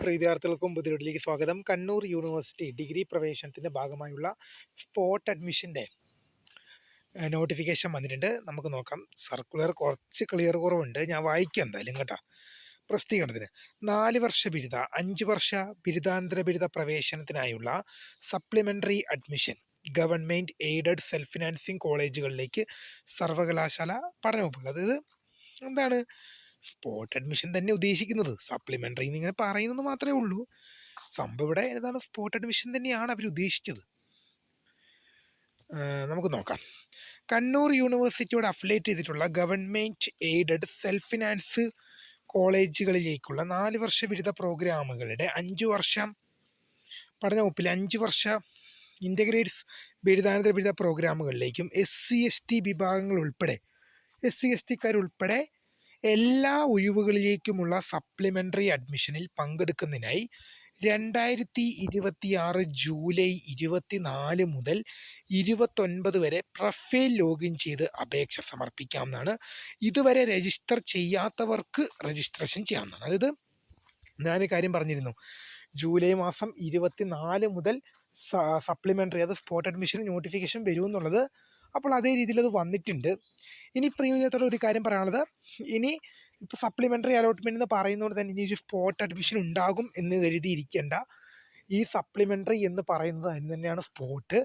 വിദ്യാർത്ഥികൾക്കും പുതിയതിലേക്ക് സ്വാഗതം. Kannur university degree പ്രവേശനത്തിൻ്റെ ഭാഗമായുള്ള സ്പോട്ട് അഡ്മിഷൻ്റെ നോട്ടിഫിക്കേഷൻ വന്നിട്ടുണ്ട്. നമുക്ക് നോക്കാം. സർക്കുലർ കുറച്ച് ക്ലിയർ കുറവുണ്ട്, ഞാൻ വായിക്കാം എന്തായാലും കേട്ടോ. പ്രസിദ്ധീകരണത്തിന് 4 വർഷ ബിരുദ 5 വർഷ ബിരുദാനന്തര ബിരുദ പ്രവേശനത്തിനായുള്ള supplementary admission government aided self financing കോളേജുകളിലേക്ക് സർവകലാശാല പഠനവകുപ്പ്. അതായത് എന്താണ് സ്പോട്ട് അഡ്മിഷൻ തന്നെ ഉദ്ദേശിക്കുന്നത്, സപ്ലിമെൻ്ററി എന്നിങ്ങനെ പറയുന്നത് മാത്രമേ ഉള്ളൂ. സംഭവം ഇവിടെ ഏതാണ്, സ്പോട്ട് അഡ്മിഷൻ തന്നെയാണ് അവർ ഉദ്ദേശിച്ചത്. നമുക്ക് നോക്കാം. കണ്ണൂർ യൂണിവേഴ്സിറ്റിയോട് അഫിലിയേറ്റ് ചെയ്തിട്ടുള്ള ഗവൺമെൻറ് എയ്ഡഡ് സെൽഫ് ഫിനാൻസ് കോളേജുകളിലേക്കുള്ള 4 വർഷ ബിരുദ പ്രോഗ്രാമുകളുടെ 5 വർഷം പഠന വകുപ്പിലെ 5 വർഷ ഇൻ്റഗ്രേറ്റ്സ് ബിരുദാനന്തര ബിരുദ പ്രോഗ്രാമുകളിലേക്കും SC/ST വിഭാഗങ്ങൾ ഉൾപ്പെടെ SC/STക്കാരുൾപ്പെടെ എല്ലാ ഒഴിവുകളിലേക്കുമുള്ള സപ്ലിമെൻ്ററി അഡ്മിഷനിൽ പങ്കെടുക്കുന്നതിനായി 2026 ജൂലൈ 24 മുതൽ 29 വരെ പ്രൊഫൈൽ ലോഗിൻ ചെയ്ത് അപേക്ഷ സമർപ്പിക്കാവുന്നതാണ്. ഇതുവരെ രജിസ്റ്റർ ചെയ്യാത്തവർക്ക് രജിസ്ട്രേഷൻ ചെയ്യാവുന്നതാണ്. അതായത് ഞാൻ കാര്യം പറഞ്ഞിരുന്നു, ജൂലൈ മാസം 24 മുതൽ സപ്ലിമെൻ്ററി അത് സ്പോട്ട് അഡ്മിഷന് നോട്ടിഫിക്കേഷൻ വരുമെന്നുള്ളത്. അപ്പോൾ അതേ രീതിയിൽ അത് വന്നിട്ടുണ്ട്. ഇനി പ്രിയത്തോടെ ഒരു കാര്യം പറയാനുള്ളത്, ഇനി ഇപ്പോൾ സപ്ലിമെൻ്ററി അലോട്ട്മെൻറ്റ് എന്ന് പറയുന്നതുകൊണ്ട് തന്നെ ഇനി ഒരു സ്പോട്ട് അഡ്മിഷൻ ഉണ്ടാകും എന്ന് കരുതിയിരിക്കേണ്ട. ഈ സപ്ലിമെൻ്ററി എന്ന് പറയുന്നത് അതിന് തന്നെയാണ് സ്പോട്ട്.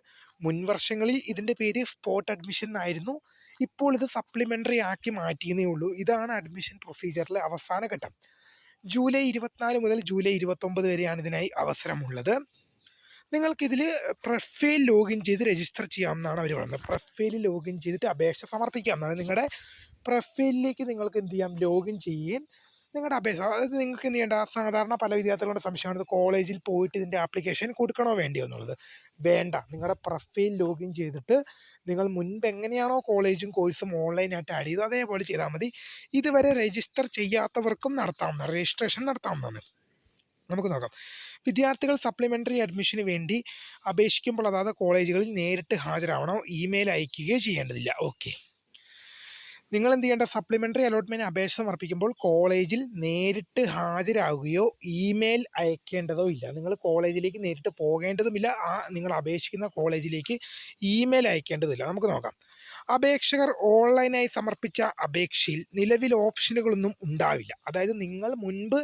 മുൻ വർഷങ്ങളിൽ ഇതിൻ്റെ പേര് സ്പോട്ട് അഡ്മിഷൻ എന്നായിരുന്നു. ഇപ്പോൾ ഇത് സപ്ലിമെൻ്ററി ആക്കി മാറ്റിയെന്നേ ഉള്ളൂ. ഇതാണ് അഡ്മിഷൻ പ്രൊസീജിയറിലെ അവസാന ഘട്ടം. ജൂലൈ 24 മുതൽ ജൂലൈ 29 വരെയാണ് ഇതിനായി അവസരമുള്ളത്. നിങ്ങൾക്കിതിൽ പ്രൊഫൈൽ ലോഗിൻ ചെയ്ത് രജിസ്റ്റർ ചെയ്യാമെന്നാണ് അവർ പറയുന്നത്. പ്രൊഫൈലിൽ ലോഗിൻ ചെയ്തിട്ട് അപേക്ഷ സമർപ്പിക്കാമെന്നാണ്. നിങ്ങളുടെ പ്രൊഫൈലിലേക്ക് നിങ്ങൾക്ക് എന്ത് ചെയ്യാം, ലോഗിൻ ചെയ്യുകയും നിങ്ങളുടെ അപേക്ഷ, അതായത് നിങ്ങൾക്ക് എന്ത് ചെയ്യേണ്ട, സാധാരണ പല വിദ്യാർത്ഥികളുടെ സംശയമാണ് കോളേജിൽ പോയിട്ട് ഇതിൻ്റെ ആപ്ലിക്കേഷൻ കൊടുക്കണോ വേണ്ടിയോ എന്നുള്ളത്. വേണ്ട, നിങ്ങളുടെ പ്രൊഫൈൽ ലോഗിൻ ചെയ്തിട്ട് നിങ്ങൾ മുൻപ് എങ്ങനെയാണോ കോളേജും കോഴ്സും ഓൺലൈനായിട്ട് ആഡ് ചെയ്ത് അതേപോലെ ചെയ്താൽ മതി. ഇതുവരെ രജിസ്റ്റർ ചെയ്യാത്തവർക്കും നടത്താവുന്നതാണ്, രജിസ്ട്രേഷൻ നടത്താവുന്നതാണ്. നമുക്ക് നോക്കാം. വിദ്യാർത്ഥികൾ സപ്ലിമെൻ്ററി അഡ്മിഷന് വേണ്ടി അപേക്ഷിക്കുമ്പോൾ അതാത് കോളേജുകളിൽ നേരിട്ട് ഹാജരാവണോ, ഇമെയിൽ അയക്കുകയോ ചെയ്യേണ്ടതില്ല. ഓക്കെ, നിങ്ങൾ എന്ത് ചെയ്യേണ്ട, സപ്ലിമെൻ്ററി അലോട്ട്മെൻറ്റ് അപേക്ഷ സമർപ്പിക്കുമ്പോൾ കോളേജിൽ നേരിട്ട് ഹാജരാകുകയോ ഇമെയിൽ അയക്കേണ്ടതോ ഇല്ല. നിങ്ങൾ കോളേജിലേക്ക് നേരിട്ട് പോകേണ്ടതുമില്ല, നിങ്ങൾ അപേക്ഷിക്കുന്ന കോളേജിലേക്ക് ഇമെയിൽ അയക്കേണ്ടതില്ല. നമുക്ക് നോക്കാം. അപേക്ഷകർ ഓൺലൈനായി സമർപ്പിച്ച അപേക്ഷയിൽ നിലവിൽ ഓപ്ഷനുകളൊന്നും ഉണ്ടാവില്ല. അതായത് നിങ്ങൾ മുൻപ്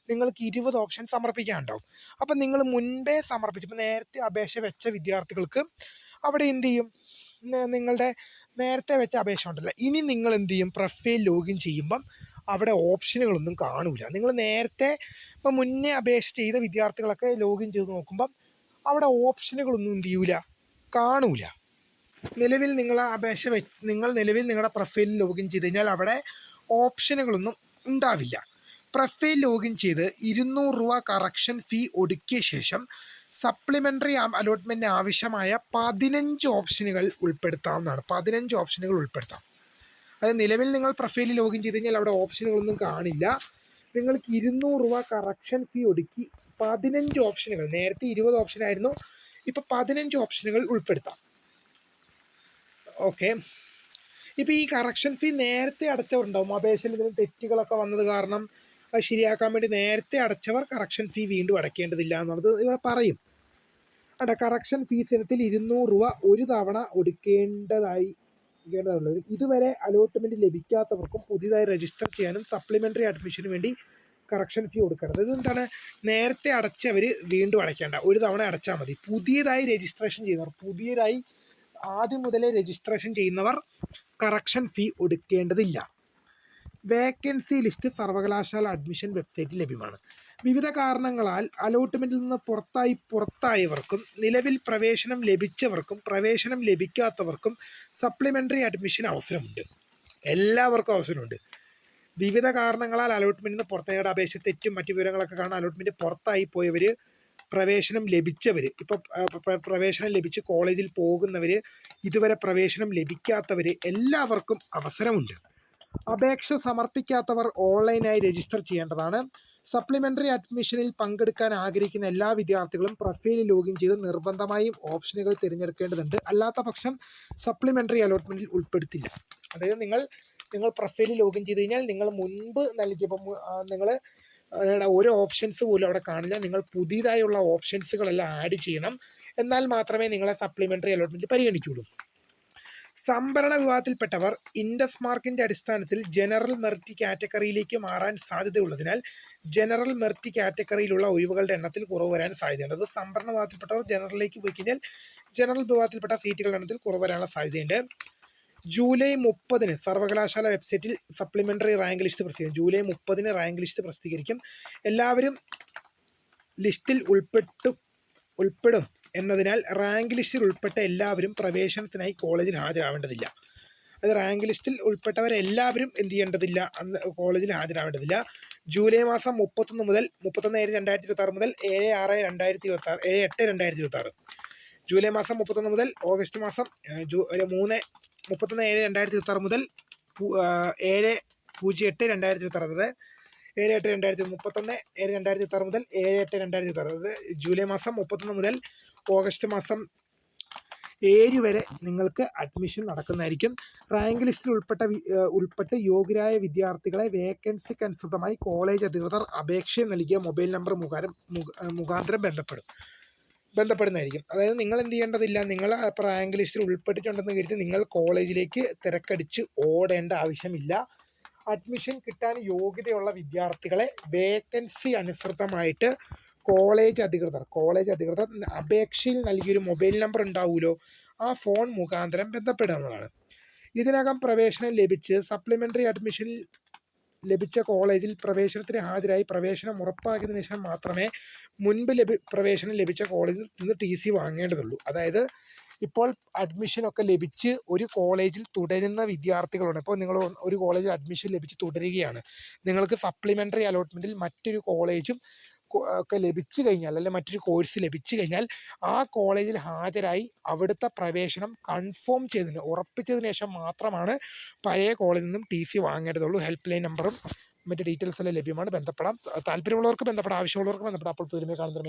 നിങ്ങൾക്ക് 20 ഓപ്ഷൻ സമർപ്പിക്കാനുണ്ടാവും. അപ്പം നിങ്ങൾ മുൻപേ സമർപ്പിച്ചപ്പോൾ നേരത്തെ അപേക്ഷ വെച്ച വിദ്യാർത്ഥികൾക്ക് അവിടെ എന്ത് ചെയ്യും, നിങ്ങളുടെ നേരത്തെ വെച്ച അപേക്ഷ ഉണ്ടല്ലോ, ഇനി നിങ്ങൾ എന്ത് ചെയ്യും, പ്രൊഫൈൽ ലോഗിൻ ചെയ്യുമ്പം അവിടെ ഓപ്ഷനുകളൊന്നും കാണൂല. നിങ്ങൾ നേരത്തെ ഇപ്പം മുന്നേ അപേക്ഷ ചെയ്ത വിദ്യാർത്ഥികളൊക്കെ ലോഗിൻ ചെയ്ത് നോക്കുമ്പം അവിടെ ഓപ്ഷനുകളൊന്നും എന്ത് ചെയ്യൂല, കാണൂല. നിലവിൽ നിങ്ങൾ നിങ്ങൾ നിലവിൽ നിങ്ങളുടെ പ്രൊഫൈലിൽ ലോഗിൻ ചെയ്ത് കഴിഞ്ഞാൽ അവിടെ ഓപ്ഷനുകളൊന്നും ഉണ്ടാവില്ല. പ്രൊഫൈൽ ലോഗിൻ ചെയ്ത് 200 രൂപ കറക്ഷൻ ഫീ ഒടുക്കിയ ശേഷം സപ്ലിമെൻ്ററി അലോട്ട്മെൻറ്റിന് ആവശ്യമായ 15 ഓപ്ഷനുകൾ ഉൾപ്പെടുത്താവുന്നതാണ്. 15 ഓപ്ഷനുകൾ ഉൾപ്പെടുത്താം. അത് നിലവിൽ നിങ്ങൾ പ്രൊഫൈലിൽ ലോഗിൻ ചെയ്ത് കഴിഞ്ഞാൽ അവിടെ ഓപ്ഷനുകളൊന്നും കാണില്ല. നിങ്ങൾക്ക് 200 രൂപ കറക്ഷൻ ഫീ ഒടുക്കി 15 ഓപ്ഷനുകൾ, നേരത്തെ 20 ഓപ്ഷനായിരുന്നു, ഇപ്പോൾ 15 ഓപ്ഷനുകൾ ഉൾപ്പെടുത്താം. ഓക്കെ, ഇപ്പോൾ ഈ കറക്ഷൻ ഫീ നേരത്തെ അടച്ചവരുണ്ടാവും. അപേക്ഷയിൽ ഇതിന് തെറ്റുകളൊക്കെ വന്നത് കാരണം അത് ശരിയാക്കാൻ വേണ്ടി നേരത്തെ അടച്ചവർ കറക്ഷൻ ഫീ വീണ്ടും അടയ്ക്കേണ്ടതില്ല എന്നുള്ളത് ഇവിടെ പറയും. കറക്ഷൻ ഫീസ് ഇനത്തിൽ 200 രൂപ ഒരു തവണ ഒടുക്കേണ്ടതായി ഇതുവരെ അലോട്ട്മെൻറ്റ് ലഭിക്കാത്തവർക്കും പുതിയതായി രജിസ്റ്റർ ചെയ്യാനും സപ്ലിമെൻ്ററി അഡ്മിഷന് വേണ്ടി കറക്ഷൻ ഫീ കൊടുക്കേണ്ടത്. ഇതെന്താണ്, നേരത്തെ അടച്ചവർ വീണ്ടും അടയ്ക്കേണ്ട, ഒരു തവണ അടച്ചാൽ മതി. പുതിയതായി രജിസ്ട്രേഷൻ ചെയ്യുന്നവർ, പുതിയതായി ആദ്യം മുതലേ രജിസ്ട്രേഷൻ ചെയ്യുന്നവർ കറക്ഷൻ ഫീ ഒടുക്കേണ്ടതില്ല. വേക്കൻസി ലിസ്റ്റ് സർവകലാശാല അഡ്മിഷൻ വെബ്സൈറ്റിൽ ലഭ്യമാണ്. വിവിധ കാരണങ്ങളാൽ അലോട്ട്മെൻറ്റിൽ നിന്ന് പുറത്തായവർക്കും നിലവിൽ പ്രവേശനം ലഭിച്ചവർക്കും പ്രവേശനം ലഭിക്കാത്തവർക്കും സപ്ലിമെൻ്ററി അഡ്മിഷൻ അവസരമുണ്ട്. എല്ലാവർക്കും അവസരമുണ്ട്. വിവിധ കാരണങ്ങളാൽ അലോട്ട്മെൻറ്റിൽ നിന്ന് പുറത്തായവരുടെ അപേക്ഷ തെറ്റും മറ്റു വിവരങ്ങളൊക്കെ കാരണം അലോട്ട്മെൻറ്റ് പുറത്തായി പോയവർ, പ്രവേശനം ലഭിച്ചവർ, ഇപ്പോൾ പ്രവേശനം ലഭിച്ച് കോളേജിൽ പോകുന്നവർ, ഇതുവരെ പ്രവേശനം ലഭിക്കാത്തവർ, എല്ലാവർക്കും അവസരമുണ്ട്. അപേക്ഷ സമർപ്പിക്കാത്തവർ ഓൺലൈനായി രജിസ്റ്റർ ചെയ്യേണ്ടതാണ്. സപ്ലിമെൻ്ററി അഡ്മിഷനിൽ പങ്കെടുക്കാൻ ആഗ്രഹിക്കുന്ന എല്ലാ വിദ്യാർത്ഥികളും പ്രൊഫൈലിൽ ലോഗിൻ ചെയ്ത് നിർബന്ധമായും ഓപ്ഷനുകൾ തിരഞ്ഞെടുക്കേണ്ടതുണ്ട്. അല്ലാത്ത പക്ഷം സപ്ലിമെൻ്ററി അലോട്ട്മെൻറ്റിൽ ഉൾപ്പെടുത്തില്ല. അതായത് നിങ്ങൾ പ്രൊഫൈലിൽ ലോഗിൻ ചെയ്ത് കഴിഞ്ഞാൽ നിങ്ങൾ മുൻപ് നൽകിയപ്പോൾ നിങ്ങൾ ഒരു ഓപ്ഷൻസ് പോലും അവിടെ കാണില്ല. നിങ്ങൾ പുതിയതായുള്ള ഓപ്ഷൻസുകളെല്ലാം ആഡ് ചെയ്യണം. എന്നാൽ മാത്രമേ നിങ്ങളെ സപ്ലിമെൻ്ററി അലോട്ട്മെൻറ്റ് പരിഗണിക്കുകയുള്ളൂ. സംവരണ വിഭാഗത്തിൽപ്പെട്ടവർ ഇൻഡസ് മാർക്കിന്റെ അടിസ്ഥാനത്തിൽ ജനറൽ മെറിറ്റ് കാറ്റഗറിയിലേക്ക് മാറാൻ സാധ്യതയുള്ളതിനാൽ ജനറൽ മെറിറ്റ് കാറ്റഗറിയിലുള്ള ഒഴിവുകളുടെ എണ്ണത്തിൽ കുറവ് വരാൻ സാധ്യതയുണ്ട്. അത് സംവരണ വിഭാഗത്തിൽപ്പെട്ടവർ ജനറലിലേക്ക് പോയി കഴിഞ്ഞാൽ ജനറൽ വിഭാഗത്തിൽപ്പെട്ട സീറ്റുകളുടെ എണ്ണത്തിൽ കുറവ് വരാനുള്ള സാധ്യതയുണ്ട്. ജൂലൈ 30 സർവകലാശാല വെബ്സൈറ്റിൽ സപ്ലിമെൻ്ററി റാങ്ക് ലിസ്റ്റ് പ്രസിദ്ധീകരിക്കും. ജൂലൈ 30 റാങ്ക് ലിസ്റ്റ് പ്രസിദ്ധീകരിക്കും. എല്ലാവരും ലിസ്റ്റിൽ ഉൾപ്പെടും എന്നതിനാൽ റാങ്ക് ലിസ്റ്റിൽ ഉൾപ്പെട്ട എല്ലാവരും പ്രവേശനത്തിനായി കോളേജിൽ ഹാജരാവേണ്ടതില്ല. അത് റാങ്ക് ലിസ്റ്റിൽ ഉൾപ്പെട്ടവരെല്ലാവരും എന്ത് ചെയ്യേണ്ടതില്ല, അന്ന് കോളേജിൽ ഹാജരാവേണ്ടതില്ല. ജൂലൈ മാസം 31 മുതൽ 31/7/2026 മുതൽ 7/8/2026 ജൂലൈ മാസം 31 മുതൽ ഓഗസ്റ്റ് മാസം 31/7/2026 മുതൽ 7/08/2026 7/8/2031 മുതൽ 7/8/2026 ജൂലൈ മാസം 31 മുതൽ ഓഗസ്റ്റ് മാസം 7 വരെ നിങ്ങൾക്ക് അഡ്മിഷൻ നടക്കുന്നതായിരിക്കും. റാങ്ക് ലിസ്റ്റിൽ ഉൾപ്പെട്ട് യോഗ്യരായ വിദ്യാർത്ഥികളെ വേക്കൻസിക്ക് അനുസൃതമായി കോളേജ് അധികൃതർ അപേക്ഷ നൽകിയ മൊബൈൽ നമ്പർ മുഖാന്തരം ബന്ധപ്പെടുന്നതായിരിക്കും. അതായത് നിങ്ങൾ എന്ത് ചെയ്യേണ്ടതില്ല, നിങ്ങൾ റാങ്ക് ലിസ്റ്റിൽ ഉൾപ്പെട്ടിട്ടുണ്ടെന്ന് കരുതി നിങ്ങൾ കോളേജിലേക്ക് തിരക്കടിച്ച് ഓടേണ്ട ആവശ്യമില്ല. അഡ്മിഷൻ കിട്ടാൻ യോഗ്യതയുള്ള വിദ്യാർത്ഥികളെ വേക്കൻസി അനുസൃതമായിട്ട് കോളേജ് അധികൃതർ അപേക്ഷയിൽ നൽകിയൊരു മൊബൈൽ നമ്പർ ഉണ്ടാവുമല്ലോ, ആ ഫോൺ മുഖാന്തരം ബന്ധപ്പെടുന്നതാണ്. ഇതിനകം പ്രവേശനം ലഭിച്ച് സപ്ലിമെൻ്ററി അഡ്മിഷൻ ലഭിച്ച കോളേജിൽ പ്രവേശനത്തിന് ഹാജരായി പ്രവേശനം ഉറപ്പാക്കിയതിനു ശേഷം മാത്രമേ മുൻപ് പ്രവേശനം ലഭിച്ച കോളേജിൽ നിന്ന് TC വാങ്ങേണ്ടതുള്ളൂ. അതായത് ഇപ്പോൾ അഡ്മിഷനൊക്കെ ലഭിച്ച് ഒരു കോളേജിൽ തുടരുന്ന വിദ്യാർത്ഥികളുണ്ട്. ഇപ്പോൾ നിങ്ങൾ ഒരു കോളേജിൽ അഡ്മിഷൻ ലഭിച്ച് തുടരുകയാണ്, നിങ്ങൾക്ക് സപ്ലിമെൻ്ററി അലോട്ട്മെൻറ്റിൽ മറ്റൊരു കോളേജും ഒക്കെ ലഭിച്ചു കഴിഞ്ഞാൽ, അല്ലെങ്കിൽ മറ്റൊരു കോഴ്സ് ലഭിച്ചു കഴിഞ്ഞാൽ ആ കോളേജിൽ ഹാജരായി അവിടുത്തെ പ്രവേശനം ഉറപ്പിച്ചതിന് ശേഷം മാത്രമാണ് പഴയ കോളേജിൽ നിന്നും TC വാങ്ങേണ്ടതുള്ളൂ. ഹെൽപ്പ് ലൈൻ നമ്പറും മറ്റ് ഡീറ്റെയിൽസ് എല്ലാം ലഭ്യമാണ്. ബന്ധപ്പെടാം. താല്പര്യമുള്ളവർക്ക് ബന്ധപ്പെടാം, ആവശ്യമുള്ളവർക്ക് ബന്ധപ്പെടാം. അപ്പോൾ പുതുമയെ കാണുന്ന